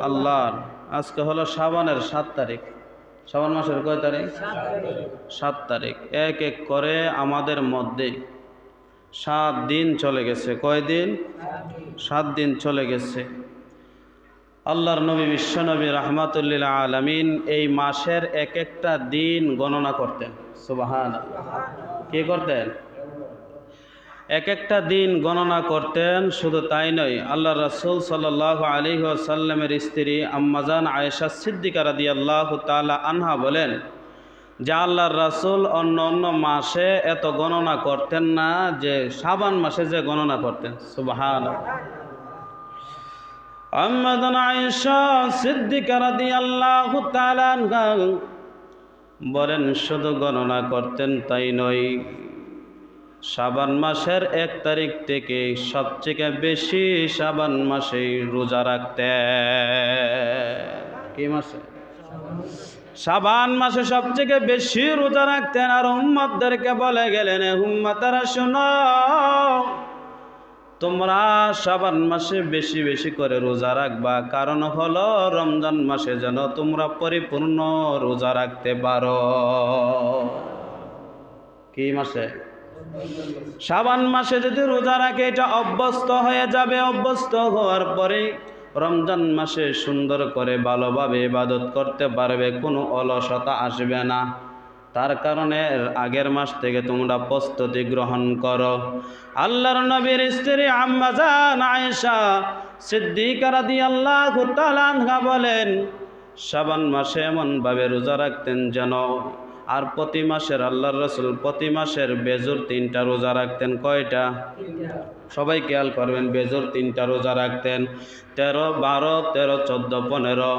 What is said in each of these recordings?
আল্লাহর। আজকে হলো শাবানের 7 তারিখ। শাবান মাসের কয় তারিখ? 7 তারিখ। এক এক করে আমাদের মধ্যে 7 দিন চলে গেছে। কয় দিন? 7 দিন চলে গেছে। আল্লাহর নবী বিশ্বনবী রাহমাতুল্লিল আলামিন এই মাসের এক একটা দিন গণনা করতেন। সুবহানাল্লাহ। কি করতেন? এক একটা দিন গণনা করতেন। শুধু তাই নয়, আল্লাহ রাসূল সাল্লাল্লাহু আলাইহি ওয়াসাল্লামের স্ত্রী আম্মাজান আয়েশা সিদ্দিকা রাদিয়াল্লাহু তাআলা আনহা বলেন যে আল্লাহর রাসূল অন্য অন্য মাসে এত গণনা করতেন না, যে শাবান মাসে যে গণনা করতেন। সুবহানাল্লাহ। আম্মাজান আয়েশা সিদ্দিকা রাদিয়াল্লাহু তাআলা আনহা বলেন, শুধু গণনা করতেন তাই নয়, শাবান মাসের 1 তারিখ থেকে সবচেয়ে বেশি শাবান মাসে রোজা রাখতেন। কি মাসে? শাবান মাসে সবচেয়ে বেশি রোজা রাখতেন। আর উম্মতদেরকে বলে গেলেন, উম্মতেরা শোনো, তোমরা শাবান মাসে বেশি বেশি করে রোজা রাখবা, কারণ হলো রমজান মাসে যেন তোমরা পরিপূর্ণ রোজা রাখতে পারো। কি মাসে? শাবান মাসে যদি রোজা রাখে এটা অভ্যস্ত হয়ে যাবে। অভ্যস্ত হওয়ার পরে রমজান মাসে সুন্দর করে ভালোভাবে ইবাদত করতে পারবে, কোনো অলসতা আসবে না। তার কারণে আগের মাস থেকে তোমরা প্রস্তুতি গ্রহণ করো। আল্লাহর নবীর স্ত্রী আম্মাজান আয়েশা সিদ্দিকা রাদিয়াল্লাহু তাআলা আনহা বলেন, শাবান মাসে এমনভাবে রোজা রাখতেন যেন, আর প্রতি মাসের আল্লাহর রাসূল প্রতি মাসের বেজুর 3টা রোজা রাখতেন। কয়টা? সবাই খেয়াল করবেন, বেজুর 3টা রোজা রাখতেন। 13, 12, 13, 14, 15,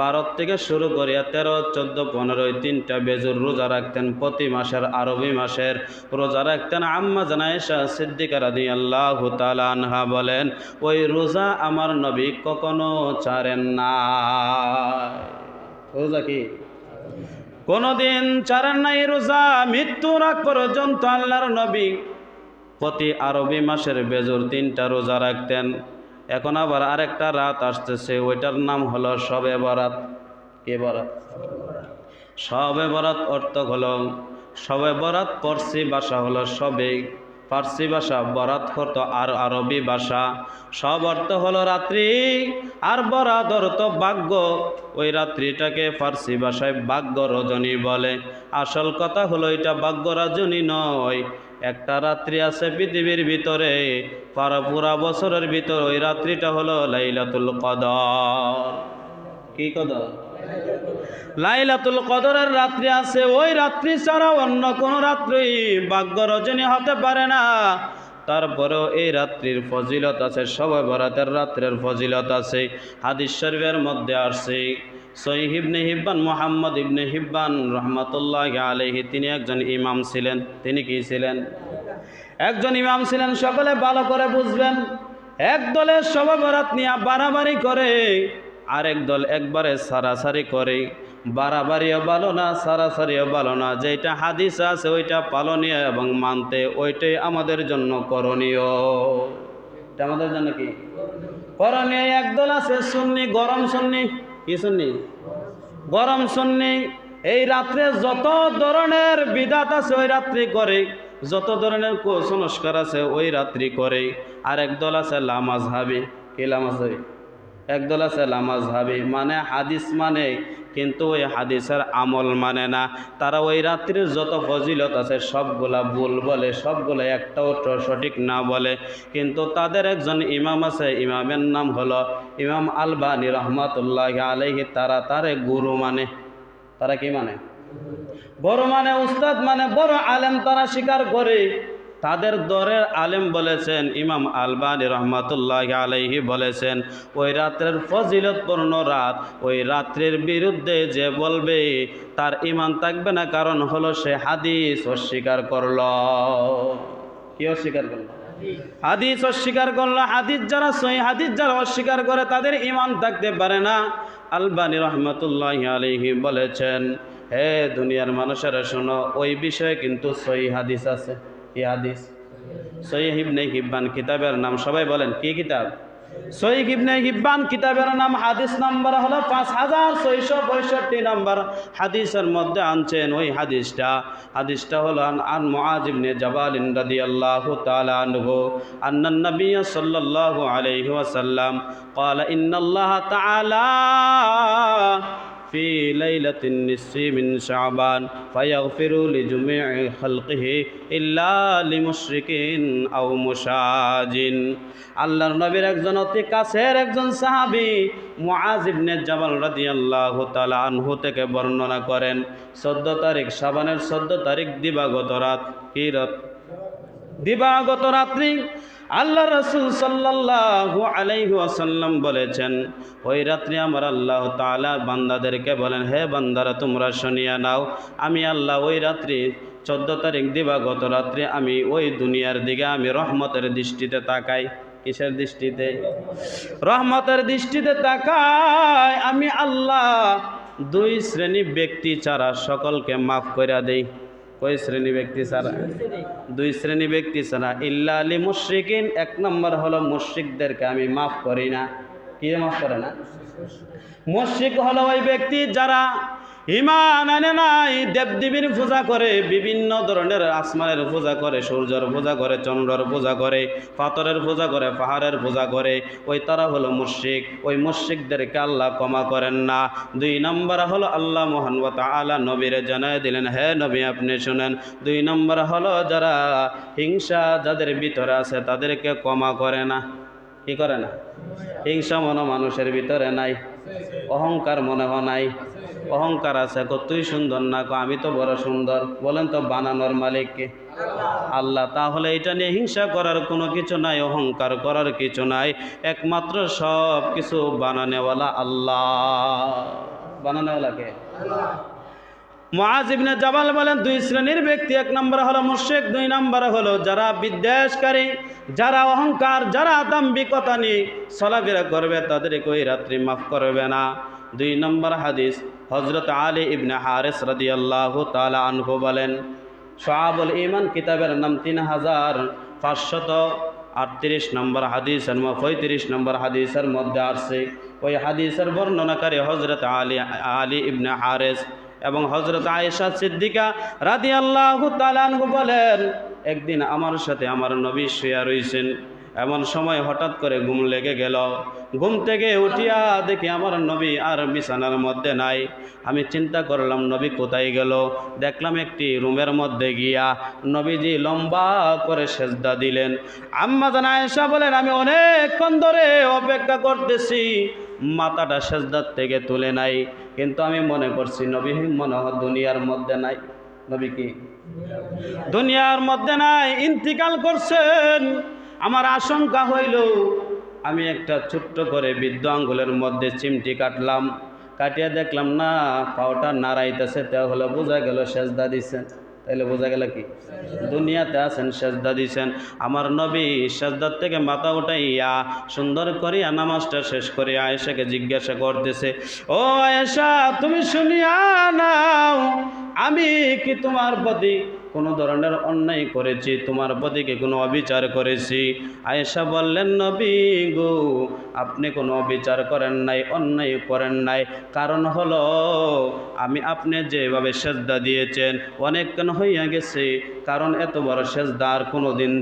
12 থেকে শুরু করিয়া 13, 14, 15 এই 3টা বেজুর রোজা রাখতেন। প্রতি মাসের আরবি মাসের রোজা রাখতেন। আম্মাজান আয়েশা সিদ্দিকা রাদিয়াল্লাহু তাআলা আনহা বলেন, ওই রোজা আমার নবী কখনো ছাড়েন না। রোজা কি কোনদিন ছাড়েন নাই রোজা। মৃত্যুর আগ পর্যন্ত আল্লাহর নবী প্রতি আরবি মাসের বেজুর 3টা রোজা রাখতেন। এখন আবার আরেকটা রাত আসতেছে, ওইটার নাম হলো শবে বরাত। কে বরাত? শবে বরাত অর্থ হলো, শবে বরাত পারসি ভাষা হলো শবে, ফার্সি ভাষা, বরাত হতো আর আরবি ভাষা। সব অর্থ হলো রাত্রি, আর বরাত অর্থ ভাগ্য। ওই রাত্রিটাকে ফার্সি ভাষায় ভাগ্য রজনী বলে। আসল কথা হলো এটা ভাগ্য রজনী নয়। একটা রাত্রি আছে পৃথিবীর ভিতরে, পুরা বছরের ভিতর, ওই রাত্রিটা হলো লাইলাতুল কদর। কি কদর? লাইলাতুল কদরের রাত্রি আছে। ওই রাত্রি ছাড়া অন্য কোন রাত্রি ভাগ্য রজনী হতে পারে না। তারপরেও এই রাত্রির ফজিলত আছে, শবে বরাতের রাত্রের ফজিলত আছে। হাদিস শরীফের মধ্যে আসছে, সহিহ ইবনে হিব্বান, মুহাম্মদ ইবনে হিব্বান রাহমাতুল্লাহি আলাইহি, তিনি একজন ইমাম ছিলেন। তিনি কি ছিলেন? একজন ইমাম ছিলেন। সকলে ভালো করে বুঝবেন। এক দলে শবে বরাত নিয়ে বাড়াবাড়ি করে, আরেক দল একবারে সারাসারি করে। বাড়াবাড়িও ভালো না, সারাসারিও ভালো না। যেটা হাদিস আছে ওইটা পালনীয় এবং মানতে, ওইটাই আমাদের জন্য করণীয়। এটা আমাদের জন্য কি করণীয়? একদল আছে সুন্নি, গরম সুন্নি। কি সুন্নি? গরম সুন্নি। এই রাত্রে যত ধরনের বিদাত আছে ওই রাত্রি করে, যত ধরনের কুসংস্কার আছে ওই রাত্রি করে। আর একদল আছে লামাজহাবি। কি লামাজহাবি? একদল আছে লামাজহাবি, মানে হাদিস মানে, কিন্তু ওই হাদিসের আমল মানে না। তারা ওই রাত্রির যত ফজিলত আছে সবগুলা ভুল বলে, সবগুলা একটাও সঠিক না বলে। কিন্তু তাদের একজন ইমাম আছে, ইমামের নাম হলো ইমাম আলবানী রহমাতুল্লাহি আলাইহি। তারা তারে গুরু মানে। তারা কি মানে? বড় মানে, উস্তাদ মানে, বড় আলেম তারা স্বীকার করে। তাদের দরের আলেম বলেছেন, ইমাম আলবানী রহমাতুল্লাহি আলাইহি বলেছেন, ওই রাত্রের ফজিলতপূর্ণ রাত, ওই রাত্রির বিরুদ্ধে যে বলবে তার ঈমান থাকবে না। কারণ হলো সে হাদিস অস্বীকার করল। কি অস্বীকার করল? হাদিস অস্বীকার করল। হাদিস যারা সহিহ হাদিস যারা অস্বীকার করে তাদের ঈমান থাকতে পারে না। আলবানী রহমাতুল্লাহি আলাইহি বলেছেন, হে দুনিয়ার মানুষেরা শোনো, ওই বিষয়ে কিন্তু সহিহ হাদিস আছে। কি হাদিস? সহিহ ইবনে হিব্বান কিতাবের নাম। সবাই বলেন কি কিতাব? সহিহ ইবনে হিব্বান কিতাবের নাম, হাদিস নাম্বার হলো 5665 নাম্বার হাদিসের মধ্যে আনছেন। ওই হাদিসটা হলো আন মুআজ ইবনে জাবাল রাদিয়াল্লাহু তাআলা আনহু আন্নান নবী সাল্লাল্লাহু আলাইহি ওয়াসাল্লাম قال إن الله تعالى في ليلة النصف من شعبان فيغفر لجميع خلقه إلا لمشرك أو مشاج। আল্লাহর নবীর একজন অতি কাছের একজন সাহাবী মুআজ ইবনে জাবাল রাদিয়াল্লাহু তাআলা আনহু থেকে বর্ণনা করেন, 14 তারিখ শাবানের 14 তারিখ দিবাগত রাত, কি রাত? দিবাগত রাত্রি আল্লাহ রাসূল সাল্লাল্লাহু আলাইহি ওয়াসাল্লাম বলেছেন, ওই রাত্রি আমার আল্লাহ তাআলা বান্দাদেরকে বলেন, হে বান্দারা তোমরা শুনিয়া নাও, আমি আল্লাহ ওই রাত্রি 14 তারিখ দিবাগত রাত্রি আমি ওই দুনিয়ার দিকে আমি রহমতের দৃষ্টিতে তাকাই। কিসের দৃষ্টিতে? রহমতের দৃষ্টিতে তাকাই। আমি আল্লাহ 2 শ্রেণী ব্যক্তি ছাড়া সকলকে মাফ করে দেই। কয় শ্রেণী ব্যক্তি ছাড়া? 2 শ্রেণী ব্যক্তি ছাড়া। ইল্লা আলি মুশরিকিন, 1 নম্বর হলো মুশরিকদেরকে আমি মাফ করি না। কি মাফ করে না? মুশরিক হলো ওই ব্যক্তি যারা ঈমান আনে নাই, দেবদেবীর পূজা করে, বিভিন্ন ধরনের আসমানের পূজা করে, সূর্যের পূজা করে, চন্দ্রের পূজা করে, পাথরের পূজা করে, পাহাড়ের পূজা করে, ওই তারা হলো মুশরিক। ওই মুশরিকদেরকে আল্লাহ ক্ষমা করেন না। 2 নম্বর হলো আল্লাহ সুবহানাহু ওয়া তাআলা নবীরে জানায় দিলেন, হে নবী আপনি শুনেন, 2 নম্বর হলো যারা হিংসা যাদের ভিতরে আছে তাদেরকে ক্ষমা করে না। কি করে না? হিংসা মনে মানুষের ভিতরে নাই, অহংকার মনে নাই। অহংকার আছে, তুই সুন্দর না, আমি তো বড় সুন্দর। বলেন তো বানানোর মালিক কে? আল্লাহ। তাহলে এটা নিয়ে হিংসা করার কোনো কিছু নাই, অহংকার করার কিছু নাই, একমাত্র সব কিছু বানানেওয়ালা আল্লাহ। বানানেওয়ালা কে? মুআজ ইবনে জাবাল বলেন, 2 শ্রেণীর ব্যক্তি, 1 নম্বর হলো মুশরিক, 2 নম্বর হলো যারা বিদ্বেষকারী, যারা অহংকার, যারা দাম্ভিকতা নিয়ে চলাফেরা করবে তাদেরকে ওই রাত্রি মাফ করবে না। 2 নম্বর হাদিস হযরত আলী ইবনে হারিস রাদিয়াল্লাহু তাআলা আনহু বলেন, শুআবুল ঈমান কিতাবের নাম 3538 নম্বর হাদিস, 35 নম্বর হাদিসের মধ্যে আসছে। ওই হাদিসের বর্ণনাকারী হযরত আলী ইবনে হারিস এবং হযরত আয়েশা সিদ্দিকা রাদিয়াল্লাহু তাআলা আনহু বলেন, একদিন আমার সাথে আমার নবী শুয়ে রইছেন, এমন সময় হঠাৎ করে ঘুম লেগে গেল। ঘুম থেকে উঠিয়া দেখি আমার নবী আর বিছানার মধ্যে নাই। আমি চিন্তা করলাম নবী কোথায় গেল। দেখলাম একটি রুমের মধ্যে গিয়া নবীজি লম্বা করে সেজদা দিলেন। আম্মা জান আয়েশা বলেন, আমি অনেকক্ষণ ধরে অপেক্ষা করতেছি, মাথাটা সেজদার থেকে তুলে নাই, কিন্তু আমি মনে করছি নবী মনে হয় দুনিয়ার মধ্যে নাই। নবী কি দুনিয়ার মধ্যে নাই, ইন্তিকাল করছেন। আমার আশঙ্কা হইল, আমি একটা ছোট্ট করে বৃদ্ধ আঙ্গুলের মধ্যে চিমটি কাটলাম, কাটিয়া দেখলাম না পাওটা নাড়াইতেছে, তাহলে বোঝা গেল সেজদা দিছেন। তাইলে বোঝা গেল কি দুনিয়াতে আছেন, সেজদা দিছেন। আমার নবী সেজদার থেকে মাথা উঠাইয়া সুন্দর করিয়া নামাজটা শেষ করে আয়েশাকে জিজ্ঞাসা করতেছে, ও আয়েশা তুমি শুনিয়া নাও, আমি কি তোমার প্রতি কোনো ধরনের অন্যায় করেছি? তোমার প্রতি কি কোনো অবিচার করেছি? আয়েশা বললেন, নবী গো আপনি কোনো অবিচার করেন নাই, অন্যায় করেন নাই। কারণ হলো আমি আপনি যেভাবে সেজদা দিয়েছেন অনেকক্ষণ হইয়া গেছে, কারণ এত বড় সেজদা আর কোনো দিন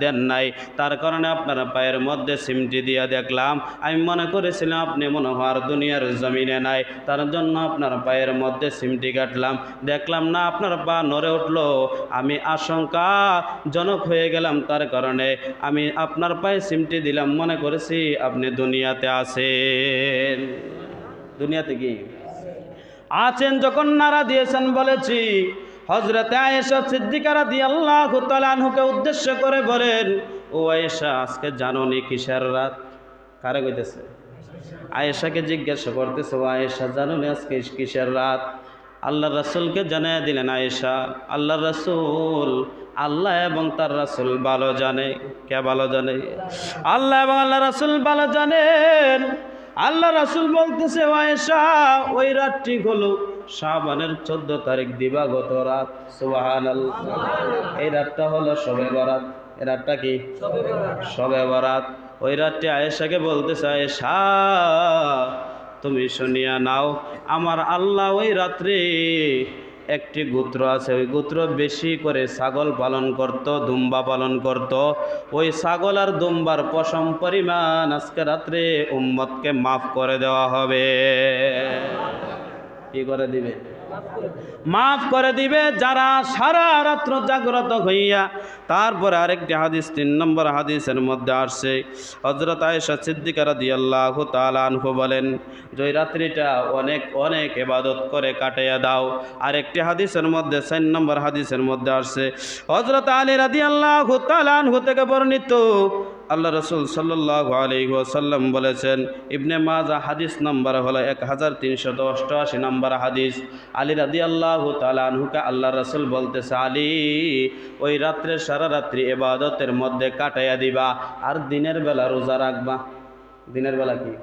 দেন নাই। তার কারণে আপনার পায়ের মধ্যে সিমটি দিয়া দেখলাম, আমি মনে করেছিলাম আপনি মনে হওয়ার দুনিয়ার জমিনে নাই, তার জন্য আপনার পায়ের মধ্যে সিমটি কাটলাম। দেখলাম না আপনার পা নড়ে উঠলো, আমি আশঙ্কাজনক হয়ে গেলাম, তার কারণে আমি আপনার পায়ে সিমটি দিলাম, মনে করেছি আপনি দুনিয়াতে আছেন। দুনিয়াতে কি আছেন যখন নারা দিয়েছেন বলেছি। হযরত আয়েশা সিদ্দিকা রাদিয়াল্লাহু তাআলা আনহুকে উদ্দেশ্য করে বলেন, ও আয়েশা আজকে জানোনি কিসের রাত? কারে কইতেছে? আয়েশাকে জিজ্ঞাসা করতেছে, ও আয়েশা জানোনি আজকে কিসের রাত? আল্লাহ রাসূলকে জানিয়ে দিলেন, আয়েশা আল্লাহ রাসূল, আল্লাহ এবং তার রাসূল ভালো জানে। কে ভালো জানে? আল্লাহ এবং আল্লাহ রাসূল ভালো জানেন। আল্লাহ রাসূল বলতেছে, আয়েশা ওই রাতটি হলো শাবানের 14 তারিখ দিবাগত রাত। সুবহানাল্লাহ। এই রাতটা হলো শবে বরাত। এই রাতটা কি? শবে বরাত। ওই রাত্রে আয়েশাকে বলতেছে, আয়েশা তুমি শুনিয়া নাও, আমার আল্লাহ ওই রাত্রে একটি গোত্র আছে, ওই গোত্র বেশি করে ছাগল পালন করত, দুম্বা পালন করত। ওই ছাগল আর দুম্বার পশম পরিমাণ আজকে রাত্রে উম্মতকে মাফ করে দেওয়া হবে। কি করে দিবে? মাফ করে দিবে যারা সারা রাত্র জাগ্রত হইয়া। তারপরে আরেকটি হাদিস, 3 নম্বর হাদিসের মধ্যে আসছে, হযরত আয়েশা সিদ্দিকা রাদিয়াল্লাহু তাআলা আনহা বলেন যে ওই রাত্রিটা অনেক অনেক ইবাদত করে কাটাইয়া দাও। আরেকটি হাদিসের মধ্যে 4 নম্বর হাদিসের মধ্যে আসছে, হযরত আলী রাদিয়াল্লাহু তাআলা আনহু থেকে বর্ণিত, আল্লাহ রাসূল সাল্লাল্লাহু আলাইহি ওয়াসাল্লাম বলেছেন, ইবনে মাজাহ হাদিস নাম্বার হলো 1388 নম্বর হাদিস, আলী রাদিয়াল্লাহু তাআলা আনহুকে আল্লাহ রাসূল বলতেছে, আলী ওই রাত্রে সারা রাত্রি ইবাদতের মধ্যে কাটাইয়া দিবা আর দিনের বেলা রোজা রাখবা। দিনের বেলা কি?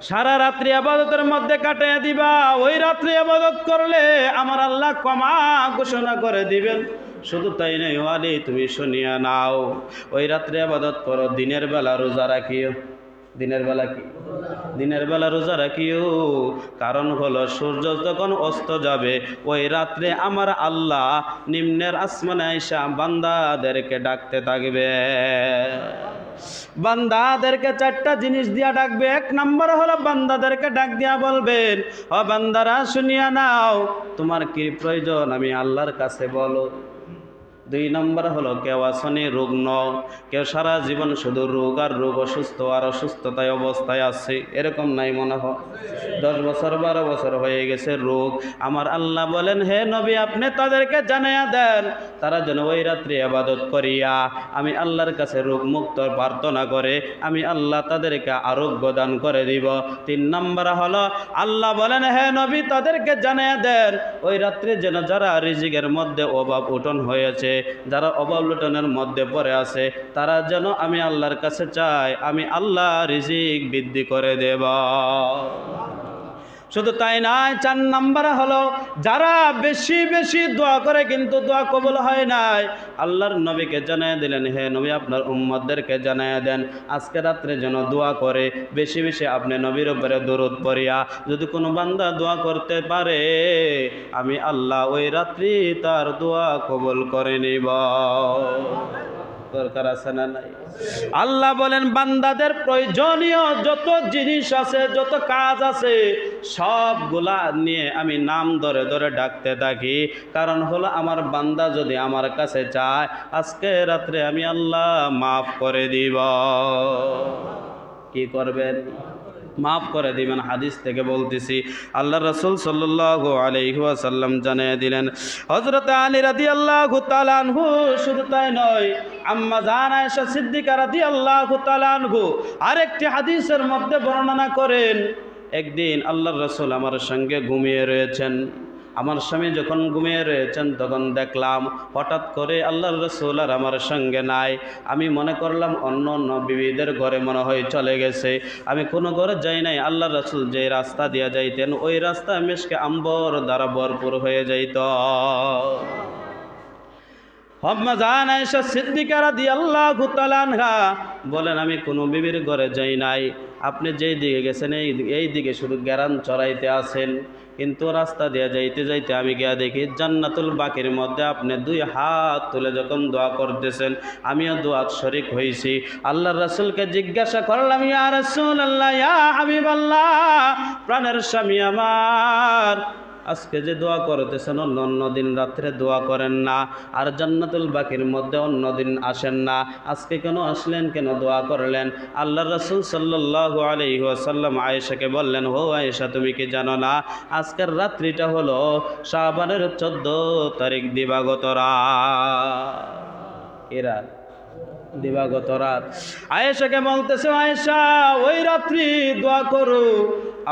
সারা রাত্রি ইবাদতের মধ্যে কাটাইয়া দিবা। ওই রাত্রি ইবাদত করলে আমার আল্লাহ ক্ষমা ঘোষণা করে দিবেন। শুধু তাই নয়, আলী তুমি শুনিয়া নাও, ওই রাত্রে ইবাদত করো, দিনের বেলা রোজা রাখিও। দিনের বেলা কি? দিনের বেলা রোজা রাখিও। কারণ হলো সূর্য যখন অস্ত যাবে ওই রাত্রে আমার আল্লাহ নিম্নের আসমানে আইসা বান্দাদেরকে ডাকতে থাকবে। বান্দাদেরকে 4টা জিনিস দিয়া ডাকবে। 1 নম্বর হলো বান্দাদেরকে ডাক দিয়া বলবেন, ও বান্দারা শুনিয়া নাও, তোমার কি প্রয়োজন আমি আল্লাহর কাছে বলো। 2 নম্বর হলো কেউ আসনি রুগ্ন, কেউ সারা জীবন শুধু রোগ আর রোগ, অসুস্থ আর অসুস্থতায় অবস্থায় আছে, এরকম নাই মনে হয়? 10 বছর 12 বছর হয়ে গেছে রোগ। আমার আল্লাহ বলেন, হে নবী আপনি তাদেরকে জানাইয়া দেন তারা যেন ওই রাত্রে ইবাদত করিয়া আমি আল্লাহর কাছে রোগ মুক্ত প্রার্থনা করে আমি আল্লাহ তাদেরকে আরোগ্য দান করে দিব। 3 নম্বর হলো আল্লাহ বলেন, হে নবী তাদেরকে জানাইয়া দেন ওই রাত্রে যেন যারা রিজিকের মধ্যে অভাব উঠন হয়েছে, যারা অবলুটনের মধ্যে পড়ে আছে, তারা যেন আমি আল্লাহর কাছে চাই আমি আল্লাহ রিজিক বৃদ্ধি করে দেব। শুধু তাই নয়, 4 নম্বর হলো যারা বেশি বেশি দোয়া করে কিন্তু দোয়া কবুল হয় নাই, আল্লাহর নবীকে জানায় দিলেন, হে নবী আপনার উম্মতদেরকে জানায় দেন আজকে রাত্রে যেন দোয়া করে বেশি বেশি আপনি নবীর উপরে দরুদ পড়িয়া যদি কোনো বান্দা দোয়া করতে পারে আমি আল্লাহ ওই রাত্রি তার দোয়া কবুল করে নিব। দরকার আছে না নাই? আল্লাহ বলেন বান্দাদের প্রয়োজনীয় যত জিনিস আছে, যত কাজ আছে, সবগুলা নিয়ে আমি নাম ধরে ধরে ডাকতে থাকি। কারণ হলো আমার বান্দা যদি আমার কাছে চায় আজকে রাত্রে আমি আল্লাহ মাফ করে দিব। কি করবেন? মাফ করে দিবেন। হাদিস থেকে বলতেছি, আল্লাহ রাসূল সাল্লাল্লাহু আলাইহি ওয়াসাল্লাম জানিয়ে দিলেন, হযরত আলী রাদিয়াল্লাহু তাআলা আনহু শুধু তাই নয়, আম্মা জান আয়েশা সিদ্দিকা রাদিয়াল্লাহু তাআলা আনহু আরেকটি হাদিসের মধ্যে বর্ণনা করেন, একদিন আল্লাহর রাসূল আমার সঙ্গে ঘুমিয়ে রয়েছেন। আমার স্বামী যখন ঘুমিয়ে রয়েছেন তখন দেখলাম হঠাৎ করে আল্লাহর রাসূল আর আমার সঙ্গে নাই। আমি মনে করলাম অন্য অন্য বিবিদের ঘরে মনে হয় চলে গেছে। আমি কোনো ঘরে যাই নাই। আল্লাহর রাসূল যে রাস্তা দিয়া যাইতেন ওই রাস্তা মিশকে আম্বর দ্বারা ভরপুর হয়ে যাইত। আম্মা জান আয়েশা সিদ্দিকা রাদিয়াল্লাহু তাআলা আনহা বলেন, আমি কোনো বিবির ঘরে যাই নাই। আপনি যেই দিকে গেছেন এই দিকে শুধু গ্যারান চড়াইতে আছেন, কিন্তু রাস্তা দিয়ে যাইতে যাইতে আমি গিয়া দেখি জান্নাতুল বাকির মধ্যে আপনি 2 হাত তুলে যখন দোয়া করতেছেন আমিও দোয়াত শরীক হয়েছি। আল্লাহর রাসূলকে জিজ্ঞাসা করলাম, ইয়া রাসূলুল্লাহ, ইয়া হাবিবাল্লাহ, প্রাণের স্বামী আমার, আজকে যে দোয়া করতেছেন অন্য দিন রাত্রে দোয়া করেন না, আর জান্নাতুল বাকির মধ্যে অন্য দিন আসেন না, আজকে কেন আসলেন, কেন দোয়া করলেন? আল্লাহর রাসূল সাল্লাল্লাহু আলাইহি ওয়াসাল্লাম আয়েশাকে বললেন, ও আয়েশা তুমি কি জানো না আজকের রাত্রিটা হলো শাবানের 14 তারিখ দিবাগত রাত। দিবাগত রাত। আয়েশাকে বলতেছে, আয়েশা ওই রাত্রি দোয়া করো।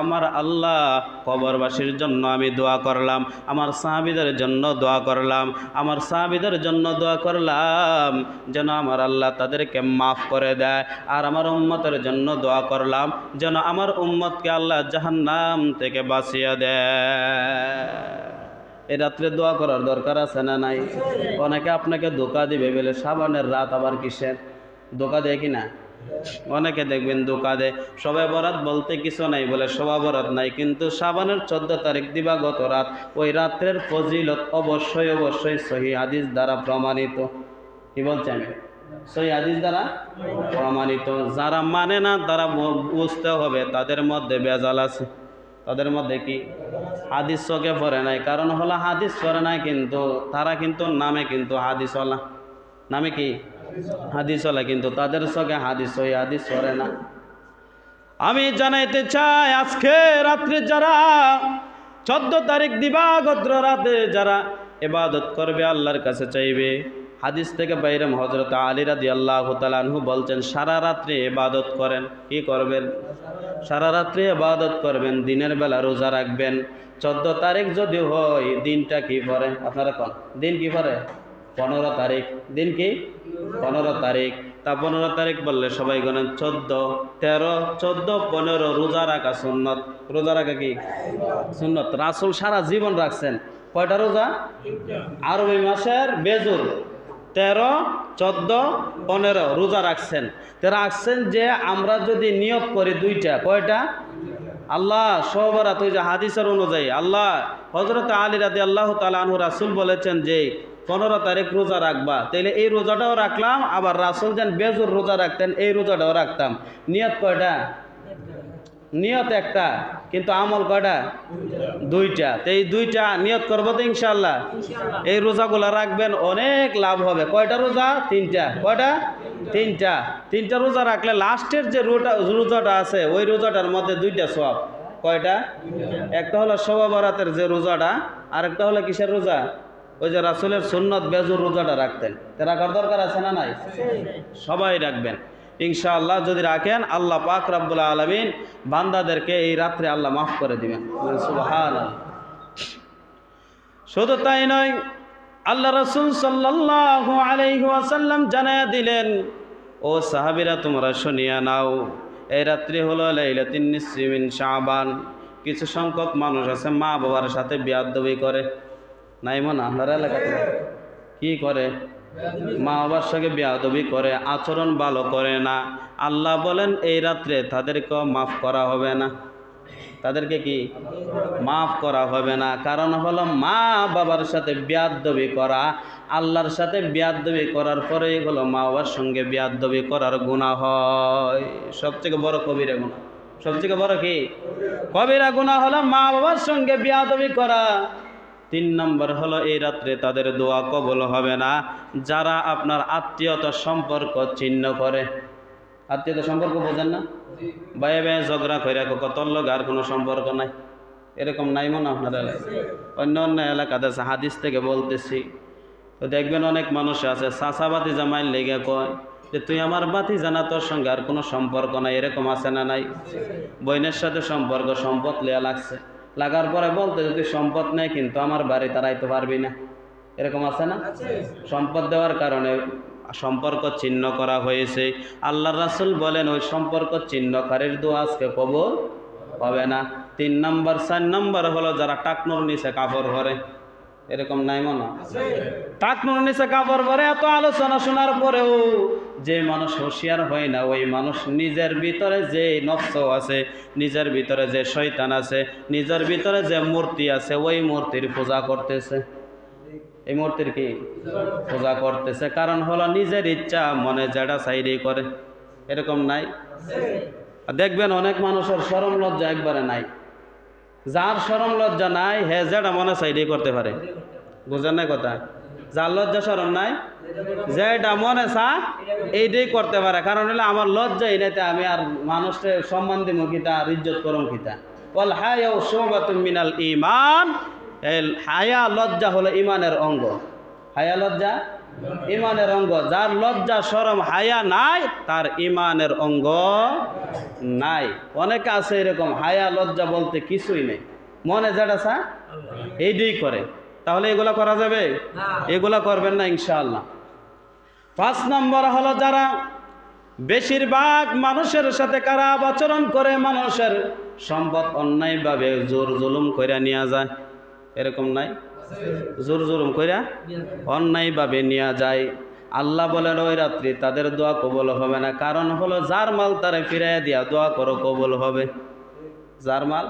আমার আল্লাহ কবরবাসীর জন্য আমি দোয়া করলাম, আমার সাহাবীদের জন্য দোয়া করলাম, আমার সাহাবীদের জন্য দোয়া করলাম যেন আমার আল্লাহ তাদেরকে মাফ করে দেয়, আর আমার উম্মতের জন্য দোয়া করলাম যেন আমার উম্মতকে আল্লাহ জাহান্নাম থেকে বাঁচিয়ে দেয়। এই রাত্রে দোয়া করার দরকার আছে না নাই? অনেকে আপনাকে ধোঁকা দিবে বলে শাবানের রাত আবার কিসের ধোঁকা দেয় কি না? অনেকে দেখবেন দোকা দেয় শবে বরাত বলতে কিছু নাই বলে শোভা বরাত নাই, কিন্তু শাবানের 14 তারিখ দিবাগত রাত, ওই রাত্রের ফজিলত অবশ্যই অবশ্যই সহিহ হাদিস দ্বারা প্রমাণিত। কি বলছেন? সহিহ হাদিস দ্বারা প্রমাণিত। যারা মানে না তারা বুঝতে হবে তাদের মধ্যে ভেজাল আছে, তাদের মধ্যে কি হাদিস চোখে পড়ে নাই। কারণ হলো হাদিস পড়ে নাই, কিন্তু তারা কিন্তু নামে কিন্তু হাদিসওয়ালা, নামে কি হাদিসওয়ালা, কিন্তু তাদের চোখে হাদিস ওই হাদিস পড়ে না। আমি জানাইতে চাই আজকে রাত্রে যারা 14 তারিখ দিবাগত রাতে যারা ইবাদত করবে, আল্লাহর কাছে চাইবে, হাদিস থেকে বাইরে হযরত আলী রাদিয়াল্লাহু তাআলা আনহু বলছেন সারা রাত্রে ইবাদত করেন। কি করবেন? সারা রাত্রে ইবাদত করবেন, দিনের বেলা রোজা রাখবেন। 14 তারিখ যদি হয় দিনটা কি পড়ে আপনারা কোন দিন কি পড়ে? 15 তারিখ। দিন কি 15 তারিখ। তা 15 তারিখ বললে সবাই গণেন 14, 13, 14, 15 রোজা রাখা সুন্নত। রোজা রাখা কি সুন্নত। রাসূল সারা জীবন রাখছেন কয়টা রোজা? আরবি মাসের বেজুর 13, 14, 15 রোজা রাখছেন। রাখছেন যে আমরা যদি নিয়ত করি দুইটা, কয়টা? আল্লাহ সবরাত, ওই যে হাদিসের অনুযায়ী আল্লাহ হযরত আলী রাদিয়াল্লাহু তাআলা আনহু রাসূল বলেছেন যে 15 তারিখ রোজা রাখবা, তাইলে এই রোজাটাও রাখলাম, আবার রাসূল যেন বেজুর রোজা রাখতেন এই রোজাটাও রাখতাম। নিয়ত কয়টা? নিয়ত একটা, কিন্তু আমল কয়টা? দুইটা। তো এই দুইটা নিয়ত করবো তো ইনশাআল্লাহ। এই রোজাগুলো রাখবেন, অনেক লাভ হবে। কয়টা রোজা? 3টা। কয়টা? 3টা। 3টা রোজা রাখলে লাস্টের যে রোজাটা আছে ওই রোজাটার মধ্যে 2টা সওয়াব। কয়টা? একটা হলো শবে বরাতের যে রোজাটা, আর একটা হলো কিসের রোজা? ওই যে রাসূলের সুন্নত বেজুর রোজাটা রাখতেন। তা রাখার দরকার আছে না নাই? সবাই রাখবেন ইনশাআল্লাহ। যদি রাখেন আল্লাহ পাক রব্বুল আলামিন বান্দাদেরকে এই রাত্রে আল্লাহ মাফ করে দিবেন। সুবহানাল্লাহ। শুধু তাই নয়, আল্লাহ রাসূল সাল্লাল্লাহু আলাইহি ওয়াসাল্লাম জানায়া দিলেন, ও সাহাবীরা তোমরা শুনিয়া নাও, এই রাত্রি হলো লাইলাতুন নিসফি মিন শাবান। কিছু সংখ্যক মানুষ আছে মা বাবার সাথে বেয়াদবি করে, নাই মনে আপনার এলাকাতে কি করে? মা বাবার সঙ্গে বেয়াদবি করে, আচরণ ভালো করে না। আল্লাহ বলেন এই রাত্রে তাদেরকে মাফ করা হবে না। তাদেরকে কি মাফ করা হবে না? কারণ হলো মা বাবার সাথে বেয়াদবি করা, আল্লাহর সাথে বেয়াদবি করার পরেই হলো মা বাবার সঙ্গে বেয়াদবি করার গুনাহ হয়। সবথেকে বড় কবিরা গুনাহ। সবথেকে বড় কি কবিরা গুনাহ হলো মা বাবার সঙ্গে বেয়াদবি করা। 3 নম্বর হলো এই রাত্রে তাদের দোয়া কবুল হবে না যারা আপনার আত্মীয়তা সম্পর্ক ছিন্ন করে। আত্মীয়তা সম্পর্ক বোঝেন না? ভাইয়ে ভাইয়ে ঝগড়া করে কতর লোক আর কোনো সম্পর্ক নাই, এরকম নাই মনে আপনার এলাকায়? অন্য অন্য এলাকাতে আছে, হাদিস থেকে বলতেছি। তো দেখবেন অনেক মানুষ আছে চাচাবাতি জামাইল লেগে কয় যে তুই আমার বাতি জানা, তোর সঙ্গে আর কোনো সম্পর্ক নাই। এরকম আছে না নাই? বোনের সাথে সম্পর্ক, সম্পদ লেয়া লাগছে, লাগার পরে বলতে যদি সম্পদ নেই কিন্তু আমার বাড়ি তারাইতে পারবি না। এরকম আছে না? সম্পদ দেওয়ার কারণে সম্পর্ক ছিন্ন করা হয়েছে। আল্লাহর রাসূল বলেন ওই সম্পর্ক ছিন্নকারীর দোয়া আজকে কবুল হবে না। 3 নম্বর। 4 নম্বর হলো যারা টাকনুর নিচে কাপড় ভরে। এরকম নাই মনে? টাকনুর নিচে কাপড় ভরে। এত আলোচনা শোনার পরেও যে মানুষ হুঁশিয়ার হয় না, ওই মানুষ নিজের ভিতরে যে নফস আছে, নিজের ভিতরে যে শয়তান আছে, নিজের ভিতরে যে মূর্তি আছে, ওই মূর্তির পূজা করতেছে। এই মূর্তির কি পূজা করতেছে? কারণ হলো নিজের ইচ্ছা মনে যেটা চাইলেই করে। এরকম নাই? দেখবেন অনেক মানুষের শরম লজ্জা একবারে নাই। যার শরম লজ্জা নাই হে যেটা মনে চাইলেই করতে পারে। বুঝেন না কথা? যার লজ্জা শরম নাই, যেটা মনে চা এইটাই করতে পারে। কারণ হলো আমার লজ্জা এটাতে আমি আর মানুষকে সম্মান দিব কিতা, আর ইজ্জত করম কিতা। ওয়াল হায়াউ শুবাতুম মিনাল ঈমান। হায়া লজ্জা হলো ইমানের অঙ্গ। হায়া লজ্জা ইমানের অঙ্গ। যার লজ্জা শরম হায়া নাই তার ইমানের অঙ্গ নাই। অনেকে আছে এরকম, হায়া লজ্জা বলতে কিছুই নেই, মনে যেটা চা এইটাই করে। তাহলে এগুলা করা যাবে? এগুলা করবেন না ইনশাআল্লাহ। 5 নম্বর হলো যারা বেশিরভাগ মানুষের সাথে খারাপ আচরণ করে, মানুষের সম্পদ অন্যায়ভাবে জোর জুলুম কইরা নিয়ে যায়। এরকম নাই? জোর জুলুম কইরা অন্যায়ভাবে নিয়ে যায়। আল্লাহ বলেন ওই রাত্রি তাদের দোয়া কবুল হবে না। কারণ হলো যার মাল তারে ফিরাইয়া দিয়া দোয়া করো কবুল হবে। যার মাল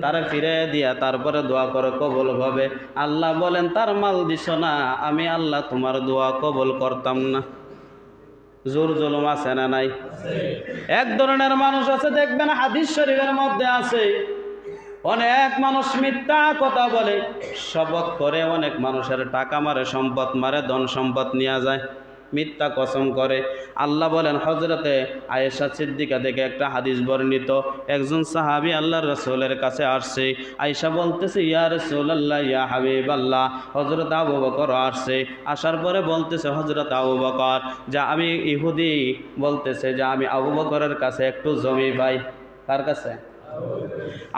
তারে ফিরাইয়া দিয়া তারপরে দোয়া করো কবুল হবে। আল্লাহ বলেন তার মাল দিছ না, আমি আল্লাহ তোমার দোয়া কবুল করতাম না। জোর জুলুম আছে না নাই? এক ধরনের মানুষ আছে, দেখবেন হাদিস শরীফের মধ্যে আছে, অনেক মানুষ মিথ্যা কথা বলে, শপথ করে অনেক মানুষের টাকা মারে, সম্পদ মারে, ধন সম্পদ নিয়ে যায়, মিথ্যা কসম করে। আল্লাহ বলেন হযরতে আয়েশা সিদ্দিকা থেকে একটা হাদিস বর্ণিত, একজন সাহাবী আল্লাহর রাসূলের কাছে আসছে। আয়েশা বলতেছে ইয়া রাসূলুল্লাহ ইয়া হাবিবাল্লাহ, হযরত আবু বকর আসছে। আসার পরে বলতেছে হযরত আবু বকর, যা আমি ইহুদি, বলতেছে যে আমি আবু বকরের কাছে একটু জমি পাই। কার কাছে?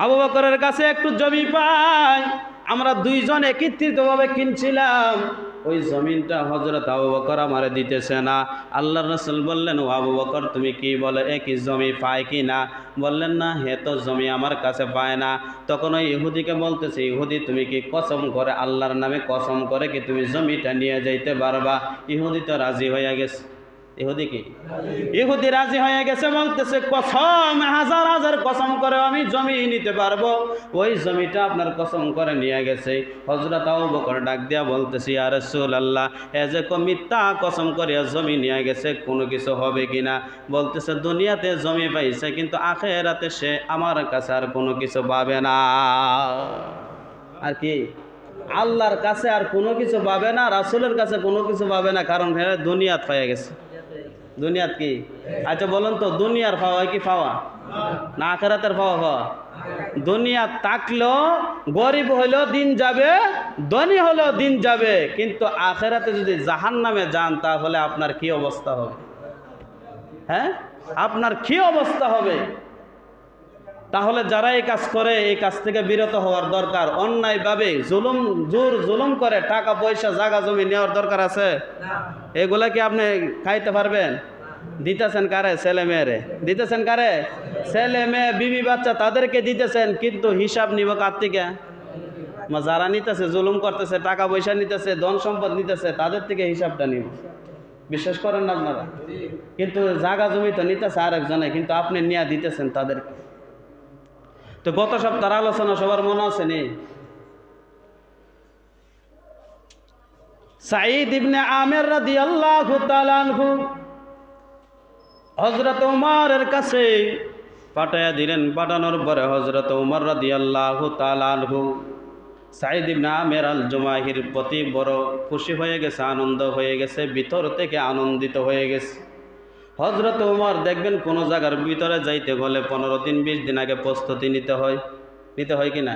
আবু বকরের কাছে একটু জমি পাই। আমরা দুইজন একত্রিতভাবে কিনছিলাম, ওই জমিনটা হযরত আবু বকর আমারে দিতেছে না। আল্লাহর রাসূল বললেন, ও আবু বকর তুমি কি বলে, একই জমি পায় কি না? বললেন না, হে তো জমি আমার কাছে পায় না। তখন ওই ইহুদিকে বলতেছে, ইহুদি তুমি কি কসম করে, আল্লাহর নামে কসম করে কি তুমি জমিটা নিয়ে যাইতে পারবা? ইহুদি তো রাজি হয়ে গেছে। ইহুদি কি? ইহুদি রাজি হয়ে গেছে, বলতেছে কসম, হাজার হাজার কসম করে আমি জমি নিতে পারবো। ওই জমিটা আপনার কসম করে নিয়ে গেছে। হযরত আবু বকর ডাক দিয়া বলতেছে ইয়া রাসূলুল্লাহ, এ যে মিথ্যা কসম করে জমি নিয়ে গেছে, কোনো কিছু হবে কিনা? বলতেছে দুনিয়াতে জমি পাইছে, কিন্তু আখিরাতে সে আমার কাছে আর কোনো কিছু পাবে না। আর কি? আল্লাহর কাছে আর কোনো কিছু পাবে না, রাসূলের কাছে কোনো কিছু পাবে না, কারণ দুনিয়াত পাইয়া গেছে। দুনিয়াত কি? আচ্ছা বলুন তো, দুনিয়ার পাওয়া কি পাওয়া না আখিরাতের পাওয়া? দুনিয়া থাকলেও গরিব হইলেও দিন যাবে, ধনী হলেও দিন যাবে, কিন্তু আখিরাতে যদি জাহান্নামে যান তাহলে আপনার কি অবস্থা হবে? হ্যাঁ, আপনার কি অবস্থা হবে? তাহলে যারা এই কাজ করে, এই কাজ থেকে বিরত হওয়ার দরকার। অন্যায়ভাবে জুলুম করে টাকা পয়সা জায়গা জমি নেওয়ার দরকার আছে? এগুলা কি আপনি খাইতে পারবেন? দিতেছেন কারে? ছেলে মেয়েরে দিতেছেন। কারে? ছেলে মেয়ে, বিবি বাচ্চা, তাদেরকে দিতেছেন, কিন্তু হিসাব নিব কার থেকে? যারা নিতেছে, জুলুম করতেছে, টাকা পয়সা নিতেছে, ধন সম্পদ নিতেছে, তাদের থেকে হিসাবটা নিব। বিশ্বাস করেন না আপনারা? কিন্তু জায়গা জমি তো নিতেছে আরেকজনে, কিন্তু আপনি নিয়ে দিতেছেন তাদেরকে। তো গত সপ্তাহের আলোচনা সবার মনে আছে নি? সাঈদ ইবনে আমির রাদিয়াল্লাহু তাআলা আনহু হযরত ওমরের কাছে পাঠাইয়া দিলেন। পাঠানোর পরে হযরত ওমর রাদিয়াল্লাহু তাআলা আনহু সাঈদ ইবনে আমির আল জুমাহির প্রতি বড় খুশি হয়ে গেছে, আনন্দ হয়ে গেছে, ভিতর থেকে আনন্দিত হয়ে গেছে। হযরত ওমর দেখবেন কোনো জায়গার ভিতরে যাইতে হলে 15 দিন 20 দিন আগে প্রস্তুতি নিতে হয় কি না?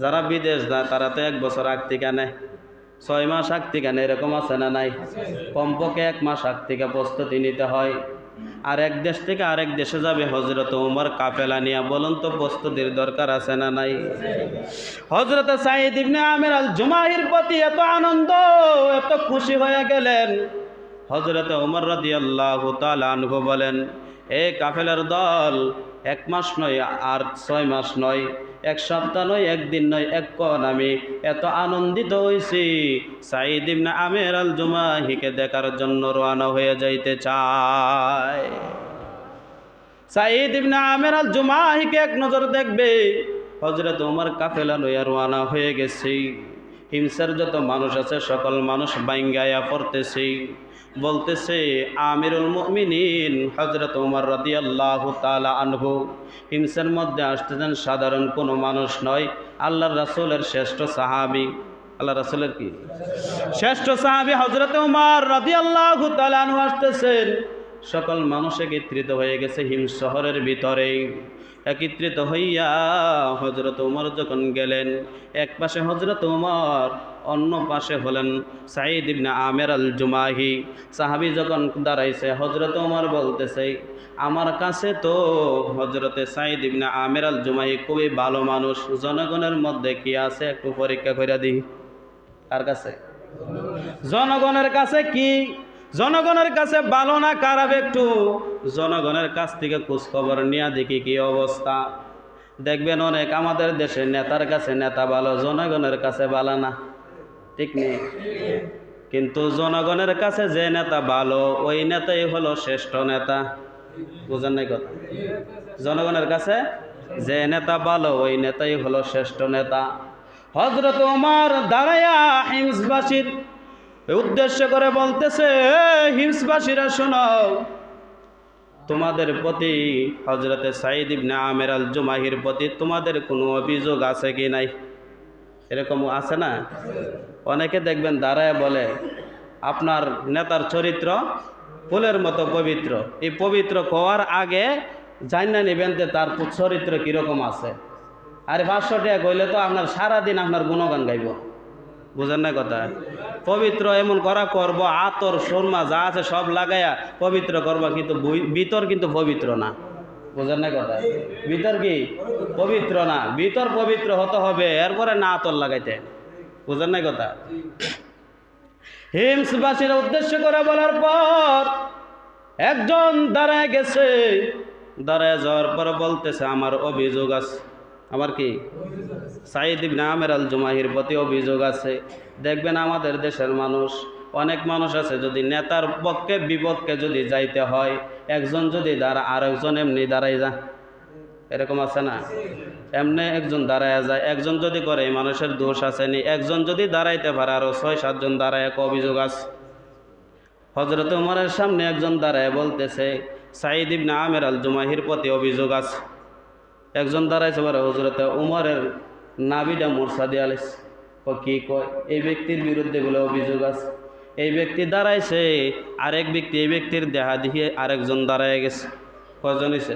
যারা বিদেশ যায় তারা তো 1 বছর আগ থেকে নেয়, 6 মাস আগ থেকে নেয়, এরকম আছে না নাই? কমপক্ষে 1 মাস আগ থেকে প্রস্তুতি নিতে হয়। আর এক দেশ থেকে আরেক দেশে যাবে হযরত ওমর কাফেলা নিয়ে, বলুন তো প্রস্তুতির দরকার আছে না নাই? হযরত সাঈদ ইবনে আমির আল জুমাহির প্রতি এত আনন্দ, এত খুশি হয়ে গেলেন। হযরত ওমর রাদিয়াল্লাহু তাআলা আনহু বলেন, এ কাফেলার দল 1 মাস নয় আর 6 মাস নয়, 1 সপ্তাহ নয়, 1 দিন নয়, 1 ক্ষণ আমি এত আনন্দিত হয়েছি, সাঈদ ইবনে আমির আল জুমাহিকে দেখার জন্য রওনা হয়ে যাইতে চাই। সাঈদ ইবনে আমির আল জুমাহিকে এক নজর দেখবে। হযরত ওমর কাফেলা লইয়া রওনা হয়ে গেছে। হিমসার যত মানুষ আছে সকল মানুষ বাইঙ্গায়া পড়তেছে, বলতেছে আমিরুল মুমিনিন হযরত ওমর রাদিয়াল্লাহু তাআলা আনহু হিমসের মধ্যে আসতেছেন, সাধারণ কোনো মানুষ নয়, আল্লাহর রাসূলের শ্রেষ্ঠ সাহাবী। আল্লাহ রাসূলের কি শ্রেষ্ঠ সাহাবী হযরত ওমর রাদিয়াল্লাহু তাআলা আনহু আসতেছেন। সকল মানুষ একত্রিত হয়ে গেছে হিম শহরের ভিতরে। একত্রিত হইয়া হযরত ওমর যখন গেলেন, এক পাশে হযরত ওমর, অন্য পাশে হলেন সাঈদ ইবনে আমির আল জুমাহি। সাহাবী যখন দাঁড়াইছে, হযরত ওমর বলতেছে, আমার কাছে তো হযরতে সাঈদ ইবনে আমির আল জুমাহি খুবই ভালো মানুষ, জনগণের মধ্যে কি আছে একটু পরীক্ষা করে দিই। কার কাছে? জনগণের কাছে। কি জনগণের কাছে ভালো না খারাপ, একটু জনগণের কাছ থেকে খোঁজ খবর নিয়ে দেখি কি অবস্থা। দেখবেন অনেক আমাদের দেশের নেতার কাছে নেতা ভালো, জনগণের কাছে ভালো না, ঠিক নেই? কিন্তু জনগণের কাছে যে নেতা ভালো ওই নেতাই হলো শ্রেষ্ঠ নেতা। বুঝেন নাই কথা? জনগণের কাছে যে নেতা ভালো ওই নেতাই হলো শ্রেষ্ঠ নেতা। হযরত ওমর দাঁড়ায়া হিমসবাসীর উদ্দেশ্য করে বলতেছে, হিমসবাসীরা শোনো, তোমাদের প্রতি হযরতে সাঈদ ইবনে আমের আল জুমাহির প্রতি তোমাদের কোনো অভিযোগ আছে কি নাই? এরকম আছে না? অনেকে দেখবেন দাঁড়ায় বলে আপনার নেতার চরিত্র ফুলের মতো পবিত্র। এই পবিত্র হওয়ার আগে জানা নেবেন যে তার চরিত্র কীরকম আছে। আর 500 টাকা কইলে তো আপনার সারাদিন আপনার গুণগান গাইব। বুঝেন না কথা? পবিত্র এমন করা করব, আতর সুরমা যা আছে সব লাগাইয়া পবিত্র করবা, কিন্তু ভিতর কিন্তু পবিত্র না। বুঝেন না কথা? ভিতর কি পবিত্র না, ভিতর পবিত্র হতে হবে, এরপরে না আতর লাগাইতে। বুঝেন না কথা? হিমসবাসীর উদ্দেশ্য করে বলার পর একজন দাঁড়ায় গেছে, দাঁড়ায় যাওয়ার পর বলতেছে আমার অভিযোগ আছে। আমার কি? সাঈদ ইবনে আমের আল জুমাহির প্রতি অভিযোগ আছে। দেখবেন আমাদের দেশের মানুষ, অনেক মানুষ আছে, যদি নেতার পক্ষে বিপক্ষে যদি যাইতে হয়, একজন যদি আরেকজন এমনি দাঁড়াই যায়, এরকম আছে না? এমনি একজন দাঁড়ায় যায়, একজন যদি করে এই মানুষের দোষ আসেনি, একজন যদি দাঁড়াইতে পারে আরো 6-7 জন দাঁড়ায় এক অভিযোগ আছে। হযরত ওমরের সামনে একজন দাঁড়ায় বলতেছে সাঈদ ইবনে আমের আল জুমাহির প্রতি অভিযোগ আছে। একজন দাঁড়াইছে বলে হযরতে ওমরের নাভিটা মোরসা দিয়ে আলিস। কি কয়? এই ব্যক্তির বিরুদ্ধে বলে অভিযোগ আছে। এই ব্যক্তি দাঁড়াইছে, আরেক ব্যক্তি এই ব্যক্তির দেহা দেখিয়ে আরেকজন দাঁড়ায় গেছে। কয়জন হইছে?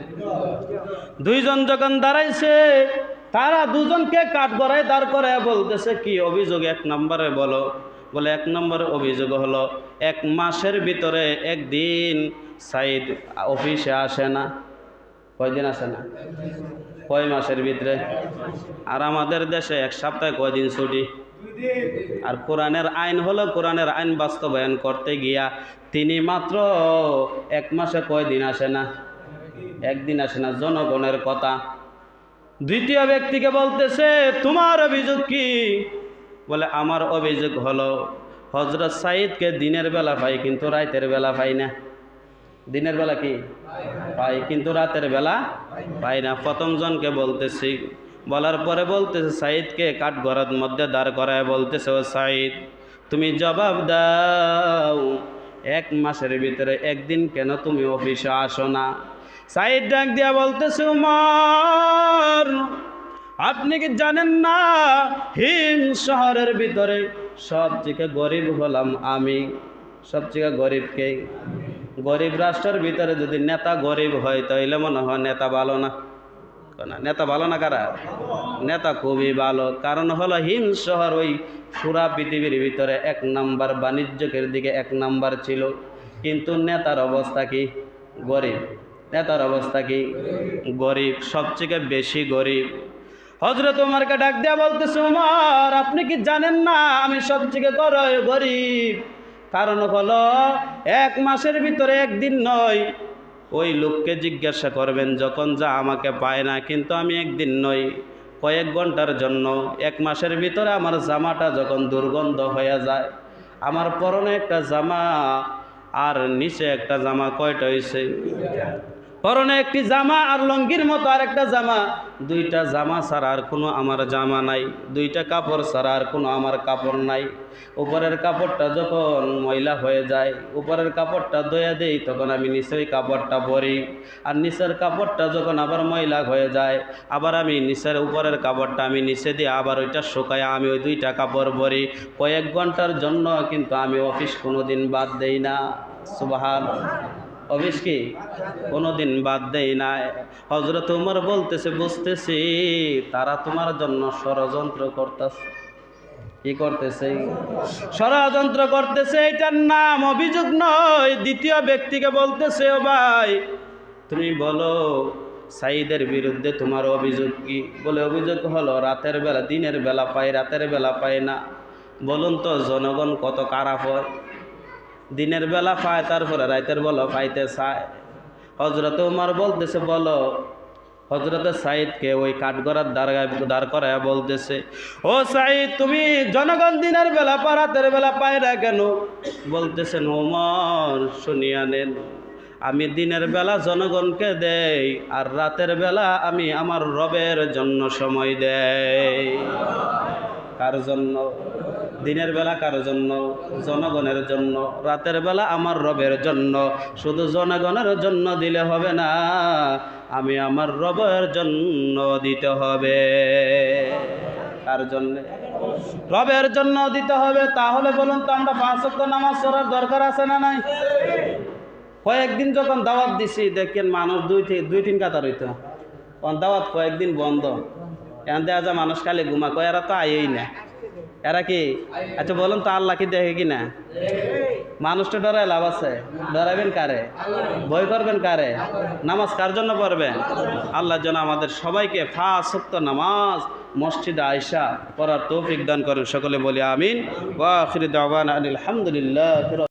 2 জন যখন দাঁড়াইছে, তারা দুজনকে কাঠ গড়ায় দাঁড় করায় বলতেছে কি অভিযোগ 1 নম্বরে বলো। বলে 1 নম্বর অভিযোগ হলো 1 মাসের ভিতরে একদিন সাঈদ অফিসে আসে না। কয়দিন আসে না? কয় মাসের ভিতরে? আর আমাদের দেশে 1 সপ্তাহে কয়দিন ছুটি? আর কোরআনের আইন হলো, কোরআনের আইন বাস্তবায়ন করতে গিয়া তিনি মাত্র 1 মাসে কয়দিন আসে না? একদিন আসে না। জনগণের কথা। দ্বিতীয় ব্যক্তিকে বলতেছে তোমার অভিযোগ কি? বলে আমার অভিযোগ হলো হযরত সাঈদকে দিনের বেলা পাই কিন্তু রাতের বেলা পাই না। দিনের বেলা কি পাই কিন্তু রাতের বেলা পাই না। প্রথম জনকে বলতেছি, বলার পরে বলতেছে সাঈদকে কাঠগড়ার মধ্যে দাঁড় করায় বলতেছে ও সাঈদ তুমি জবাব দাও, 1 মাসের ভিতরে একদিন কেন তুমি অফিসে আসো না? সাঈদ ডাক দিয়া বলতেছে ওমর আপনি কি জানেন না হিম শহরের ভিতরে সবথেকে গরিব হলাম আমি। সবথেকে গরিব কে? গরিব রাষ্ট্রের ভিতরে যদি নেতা গরিব হয় তাহলে মনে হয় নেতা ভালো না। নেতা ভালো না কারা? নেতা খুবই ভালো। কারণ হলো হিম শহর ওই পুরা পৃথিবীর ভিতরে 1 নম্বর, বাণিজ্যকের দিকে 1 নম্বর ছিল, কিন্তু নেতার অবস্থা কি? গরিব। নেতার অবস্থা কি? গরিব, সবথেকে বেশি গরিব। হযরত ওমরকে ডাক দেয়া বলতেছে ওমর আপনি কি জানেন না আমি সবথেকে গরিব? কারণ হলো 1 মাসের ভিতরে একদিন নয়। ওই লোককে জিজ্ঞাসা করবেন যখন যা আমাকে পায় না, কিন্তু আমি একদিন নই, কয়েক ঘন্টার জন্য 1 মাসের ভিতরে আমার জামাটা যখন দুর্গন্ধ হয়ে যায়, আমার পরনে একটা জামা আর নিচে একটা জামা, কয়টা হয়েছে? পরনে একটি জামা আর লঙ্গির মতো আর একটা জামা, 2টা জামা ছাড়া আর কোনো আমার জামা নাই, 2টা কাপড় ছাড়া আর কোনো আমার কাপড় নাই। উপরের কাপড়টা যখন ময়লা হয়ে যায়, উপরের কাপড়টা ধুয়ে দেই, তখন আমি নিচের কাপড়টা পরি। আর নিচের কাপড়টা যখন আবার ময়লা হয়ে যায়, আবার আমি নিচের উপরের কাপড়টা আমি নিচে দিয়ে আবার ওইটা শুকায় আমি ওই 2টা কাপড় পরি। কয়েক ঘন্টার জন্য কিন্তু আমি অফিস কোনো দিন বাদ দেই না। সুবহানাল্লাহ। অফিস কি কোনো দিন বাদ দেই না। হযরত ওমর বলতেছে বুঝতেছি তারা তোমার জন্য ষড়যন্ত্র করতেছে। কি করতেছে? ষড়যন্ত্র করতেছে। এটার নাম অভিযোগ নয়। দ্বিতীয় ব্যক্তিকে বলতেছে ও ভাই তুমি বলো সাঈদের বিরুদ্ধে তোমার অভিযোগ কি? বলে অভিযোগ হলো রাতের বেলা, দিনের বেলা পাই, রাতের বেলা পাই না। বলুন তো জনগণ কত খারাপ হয়। দিনের বেলা পায়, তারপরে রাতের বেলা পাইতে চায়। হযরত ওমর বলতেছে বলো হযরতে সাইদকে ওই কাঠগড়ার দাঁড় করায় বলতেছে, ও সাইদ, তুমি জনগণ দিনের বেলা পা রাতের বেলা পায় না কেন? বলতেছেন, ওমর শুনিয়া নেন, আমি দিনের বেলা জনগণকে দেই আর রাতের বেলা আমি আমার রবের জন্য সময় দেই। কার জন্য? দিনের বেলা কার জন্য? জনগণের জন্য। রাতের বেলা আমার রবের জন্য। শুধু জনগণের জন্য দিলে হবে না, আমি আমার রবের জন্য দিতে হবে। কার জন্য? রবের জন্য দিতে হবে। তাহলে বলুন তো, আমরা 5 ওয়াক্ত নামাজ পড়ার দরকার আছে না নাই? কয়েকদিন যখন দাওয়াত দিছি, দেখেন মানুষ 2-3 কাতার হইতো, দাওয়াত কয়েকদিন বন্ধ। এখন দেখা যায় মানুষ খালি ঘুমা, কয় এরা তো আয়েই না। এরা কি? আচ্ছা বলুন তো, আল্লাহ কি দেখে কিনা? মানুষটা ডরায় লাভ আছে? ডরাবেন কারে? ভয় করবেন কারে? নামাজ কার জন্য পড়বেন? আল্লাহর জন্য। আমাদের সবাইকে 5 ওয়াক্ত নামাজ মসজিদে আয়েশা পড়ার তৌফিক দান করেন। সকলে বলি আমিন। ওয়া আখিরু দাওয়ানা আলহামদুলিল্লাহ।